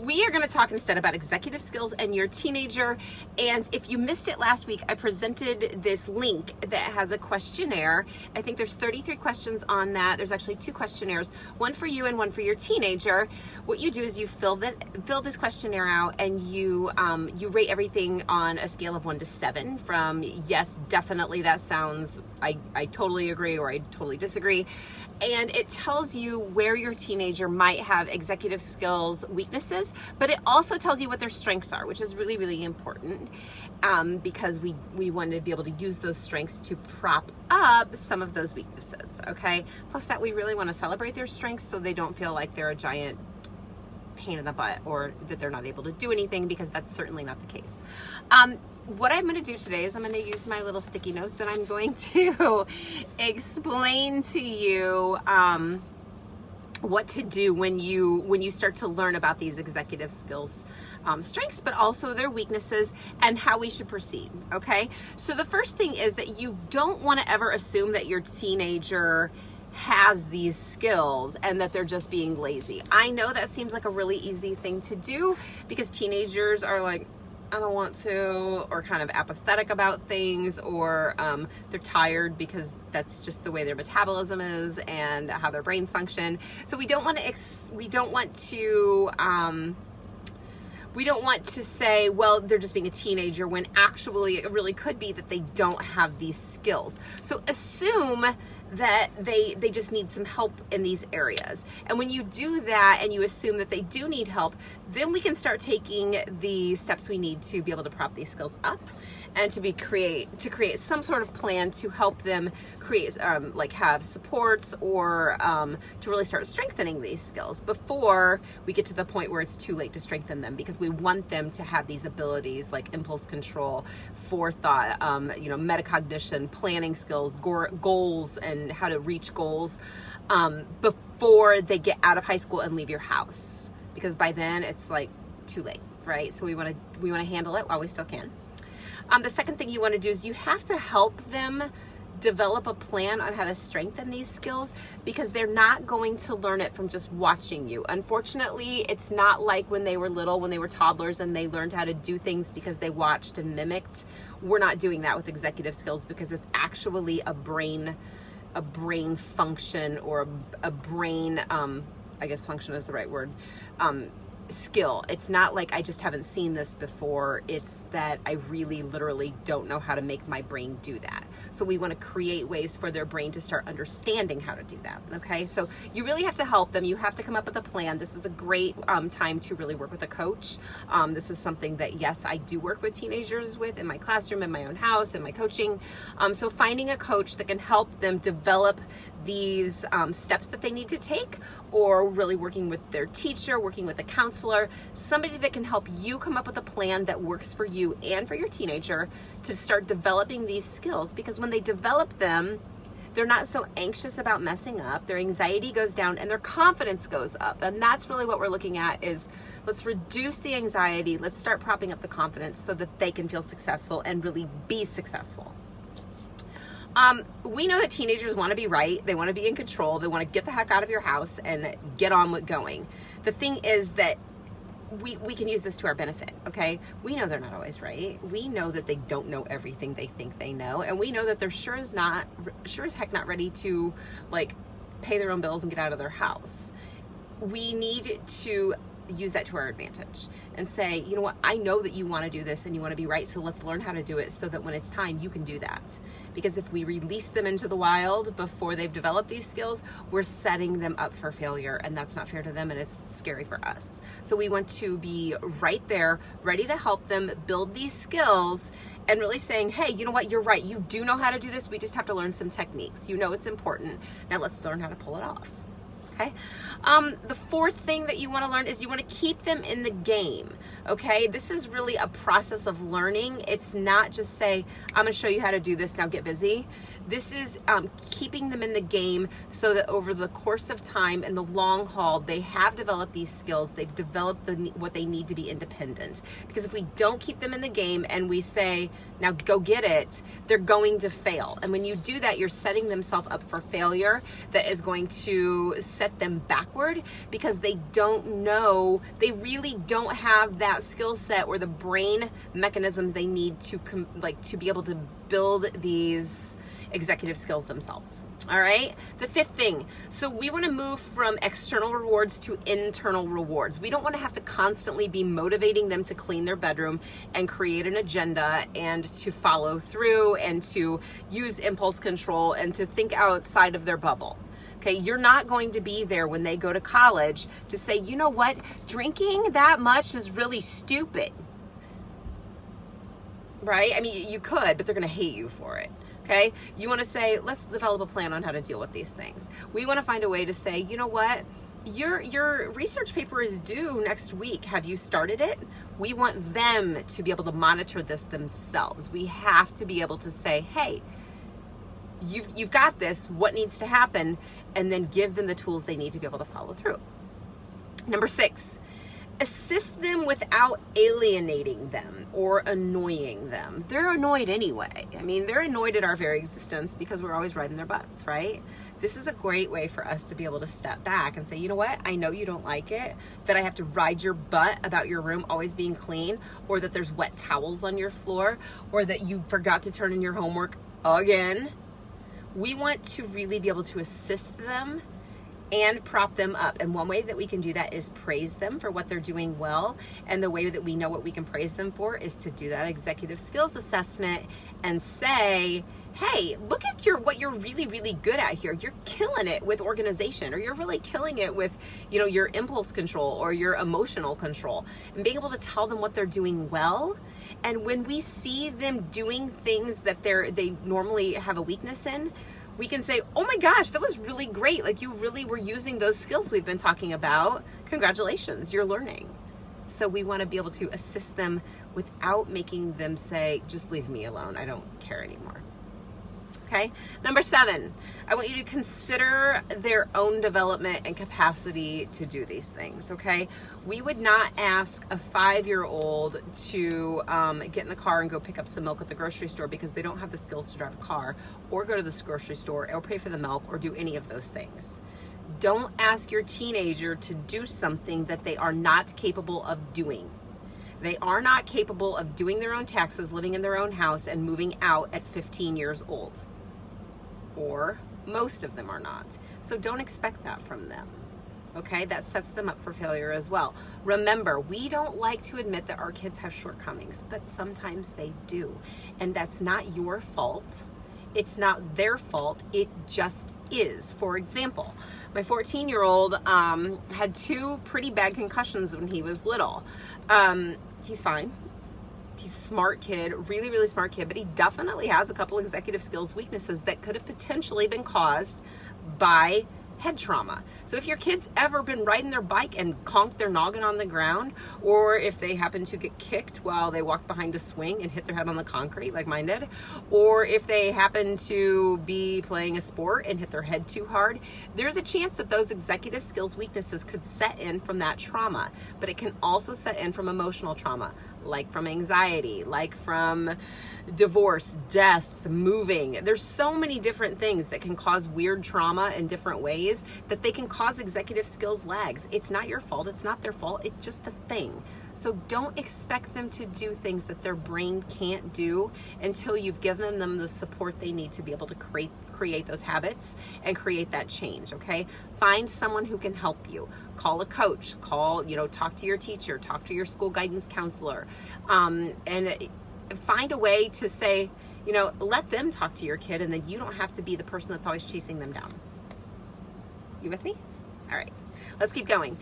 We are going to talk instead about executive skills and your teenager. And if you missed it last week, I presented this link that has a questionnaire. I think there's 33 questions on that. There's actually 2 questionnaires, one for you and one for your teenager. What you do is you fill this questionnaire out, and you rate everything on a scale of 1 to 7, from yes, definitely, that sounds, I totally agree, or I totally disagree. And it tells you where your teenager might have executive skills weaknesses, but it also tells you what their strengths are, which is really, really important, because we want to be able to use those strengths to prop up some of those weaknesses, okay? Plus that we really want to celebrate their strengths so they don't feel like they're a giant pain in the butt or that they're not able to do anything, because that's certainly not the case. What I'm going to do today is I'm going to use my little sticky notes, and I'm going to explain to you what to do when you start to learn about these executive skills strengths, but also their weaknesses, and how we should proceed. Okay, so the first thing is that you don't want to ever assume that your teenager has these skills and that they're just being lazy. I know that seems like a really easy thing to do, because teenagers are like, I don't want to, or kind of apathetic about things, or they're tired because that's just the way their metabolism is and how their brains function. So we don't want to say, well, they're just being a teenager, when actually it really could be that they don't have these skills. So assume that they just need some help in these areas. And when you do that and you assume that they do need help, then we can start taking the steps we need to be able to prop these skills up, and to create some sort of plan to help them create, like have supports, or to really start strengthening these skills before we get to the point where it's too late to strengthen them, because we want them to have these abilities like impulse control, forethought, metacognition, planning skills, goals, and how to reach goals before they get out of high school and leave your house, because by then it's like too late, right? So we want to handle it while we still can. The second thing you want to do is you have to help them develop a plan on how to strengthen these skills, because they're not going to learn it from just watching you. Unfortunately, it's not like when they were little, when they were toddlers, and they learned how to do things because they watched and mimicked. We're not doing that with executive skills, because it's actually a brain function, or a brain, I guess function is the right word, skill. It's not like I just haven't seen this before. It's that I really literally don't know how to make my brain do that. So we want to create ways for their brain to start understanding how to do that. Okay, so you really have to help them. You have to come up with a plan. This is a great time to really work with a coach. This is something that, yes, I do work with teenagers with in my classroom, in my own house, in my coaching. So finding a coach that can help them develop these steps that they need to take, or really working with their teacher, working with a counselor, somebody that can help you come up with a plan that works for you and for your teenager to start developing these skills. Because when they develop them, they're not so anxious about messing up, their anxiety goes down, and their confidence goes up. And that's really what we're looking at, is let's reduce the anxiety, let's start propping up the confidence so that they can feel successful and really be successful. We know that teenagers want to be right. They want to be in control. They want to get the heck out of your house and get on with going. The thing is that we can use this to our benefit, okay? We know they're not always right. We know that they don't know everything they think they know. And we know that they're sure as heck not ready to like pay their own bills and get out of their house. We need to use that to our advantage and say, you know what, I know that you want to do this and you want to be right, so let's learn how to do it so that when it's time, you can do that. Because if we release them into the wild before they've developed these skills, we're setting them up for failure, and that's not fair to them, and it's scary for us. So we want to be right there, ready to help them build these skills, and really saying, hey, you know what, you're right, you do know how to do this, we just have to learn some techniques. You know it's important, now let's learn how to pull it off. Okay. The fourth thing that you want to learn is you want to keep them in the game. Okay. This is really a process of learning. It's not just say, I'm going to show you how to do this, now get busy. This is keeping them in the game so that over the course of time and the long haul, they have developed these skills. They've developed what they need to be independent. Because if we don't keep them in the game and we say, now go get it, they're going to fail. And when you do that, you're setting themselves up for failure that is going to set set them backward because they don't know, they really don't have that skill set or the brain mechanisms they need to to be able to build these executive skills themselves. All right. The fifth thing. So we want to move from external rewards to internal rewards. We don't want to have to constantly be motivating them to clean their bedroom and create an agenda and to follow through and to use impulse control and to think outside of their bubble. Okay, you're not going to be there when they go to college to say, you know what, drinking that much is really stupid. Right? I mean, you could, but they're going to hate you for it. Okay, you want to say, let's develop a plan on how to deal with these things. We want to find a way to say, you know what, your research paper is due next week. Have you started it? We want them to be able to monitor this themselves. We have to be able to say, hey, you've got this. What needs to happen? And then give them the tools they need to be able to follow through. Number 6. Assist them without alienating them or annoying them. They're annoyed anyway. I mean, they're annoyed at our very existence because we're always riding their butts, right? This is a great way for us to be able to step back and say, you know what? I know you don't like it, that I have to ride your butt about your room always being clean, or that there's wet towels on your floor, or that you forgot to turn in your homework again. We want to really be able to assist them and prop them up. And one way that we can do that is praise them for what they're doing well. And the way that we know what we can praise them for is to do that executive skills assessment and say, hey, look at what you're really, really good at here. You're killing it with organization, or you're really killing it with, your impulse control or your emotional control, and being able to tell them what they're doing well. And when we see them doing things that they normally have a weakness in, we can say, oh my gosh, that was really great. Like, you really were using those skills we've been talking about. Congratulations, you're learning. So we want to be able to assist them without making them say, just leave me alone. I don't care anymore. Okay. Number 7, I want you to consider their own development and capacity to do these things. Okay. We would not ask a 5-year-old to get in the car and go pick up some milk at the grocery store because they don't have the skills to drive a car, or go to the grocery store, or pay for the milk, or do any of those things. Don't ask your teenager to do something that they are not capable of doing. They are not capable of doing their own taxes, living in their own house, and moving out at 15 years old. Or most of them are not. So don't expect that from them. Okay, that sets them up for failure as well. Remember, we don't like to admit that our kids have shortcomings, but sometimes they do. And that's not your fault. It's not their fault. It just is. For example, my 14-year-old had 2 pretty bad concussions when he was little. He's fine. He's a smart kid, really, really smart kid, but he definitely has a couple executive skills weaknesses that could have potentially been caused by head trauma. So if your kid's ever been riding their bike and conked their noggin on the ground, or if they happen to get kicked while they walk behind a swing and hit their head on the concrete like mine did, or if they happen to be playing a sport and hit their head too hard, there's a chance that those executive skills weaknesses could set in from that trauma. But it can also set in from emotional trauma, like from anxiety, like from divorce, death, moving. There's so many different things that can cause weird trauma in different ways that they can cause executive skills lags. It's not your fault. It's not their fault. It's just a thing. So don't expect them to do things that their brain can't do until you've given them the support they need to be able to create those habits and create that change. Okay. Find someone who can help you. Call a coach, talk to your teacher, talk to your school guidance counselor, and find a way to say, let them talk to your kid, and then you don't have to be the person that's always chasing them down. You with me? All right, let's keep going.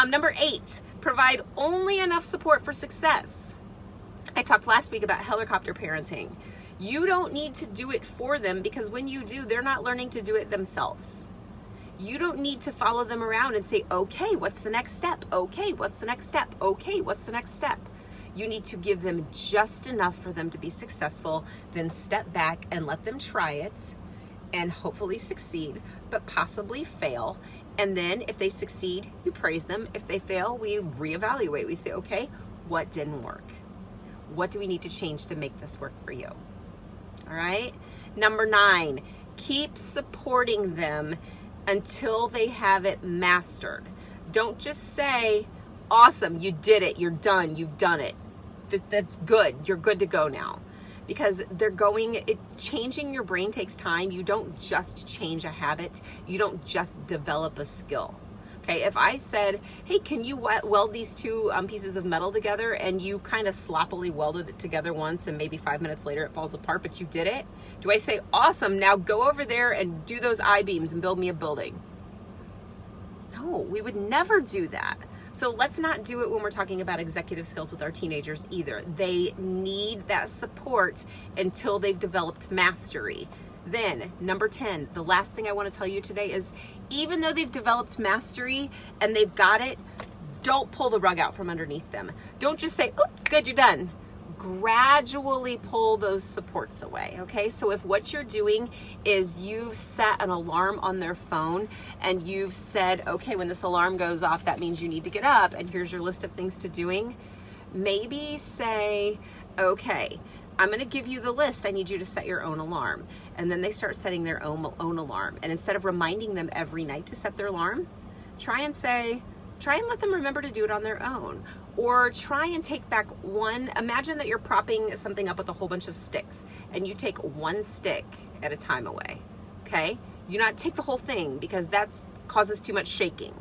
Number 8, provide only enough support for success. I talked last week about helicopter parenting. You don't need to do it for them, because when you do, they're not learning to do it themselves. You don't need to follow them around and say, okay, what's the next step? Okay, what's the next step? Okay, what's the next step? You need to give them just enough for them to be successful, then step back and let them try it and hopefully succeed, but possibly fail. And then if they succeed, you praise them. If they fail, we reevaluate. We say, okay, what didn't work? What do we need to change to make this work for you? All right. Number 9, keep supporting them until they have it mastered. Don't just say, awesome, you did it, you're done, you've done it. That's good, you're good to go now. Because changing your brain takes time. You don't just change a habit. You don't just develop a skill. Okay, if I said, hey, can you weld these two pieces of metal together, and you kind of sloppily welded it together once and maybe 5 minutes later it falls apart, but you did it? Do I say, awesome, now go over there and do those I-beams and build me a building? No, we would never do that. So let's not do it when we're talking about executive skills with our teenagers either. They need that support until they've developed mastery. Then, number 10, the last thing I want to tell you today is, even though they've developed mastery and they've got it, don't pull the rug out from underneath them. Don't just say, oops, good, you're done. Gradually pull those supports away, okay? So if what you're doing is you've set an alarm on their phone and you've said, okay, when this alarm goes off, that means you need to get up, and here's your list of things to doing, maybe say, okay, I'm going to give you the list. I need you to set your own alarm. And then they start setting their own alarm. And instead of reminding them every night to set their alarm, try and let them remember to do it on their own. Or try and take back one. Imagine that you're propping something up with a whole bunch of sticks, and you take one stick at a time away. Okay? You not take the whole thing, because that causes too much shaking.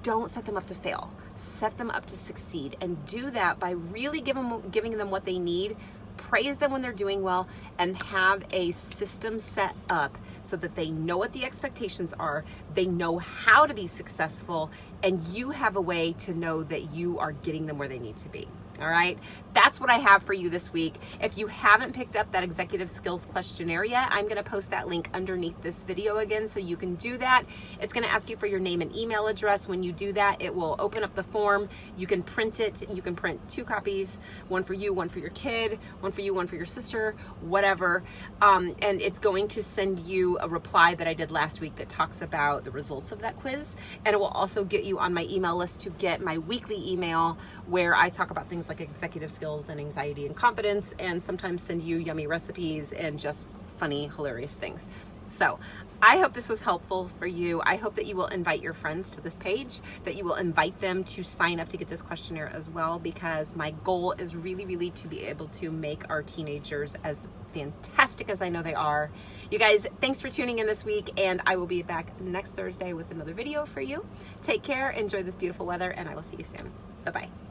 Don't set them up to fail. Set them up to succeed, and do that by really giving them what they need. Praise them when they're doing well, and have a system set up so that they know what the expectations are, they know how to be successful, and you have a way to know that you are getting them where they need to be. All right, that's what I have for you this week. If you haven't picked up that executive skills questionnaire yet, I'm going to post that link underneath this video again, so you can do that. It's going to ask you for your name and email address. When you do that, it will open up the form. You can print it. You can print 2 copies, one for you, one for your kid, one for you, one for your sister, whatever. And it's going to send you a reply that I did last week that talks about the results of that quiz. And it will also get you on my email list to get my weekly email, where I talk about things like executive skills and anxiety and confidence, and sometimes send you yummy recipes and just funny, hilarious things. So I hope this was helpful for you. I hope that you will invite your friends to this page, that you will invite them to sign up to get this questionnaire as well, because my goal is really, really to be able to make our teenagers as fantastic as I know they are. You guys, thanks for tuning in this week, and I will be back next Thursday with another video for you. Take care, enjoy this beautiful weather, and I will see you soon. Bye-bye.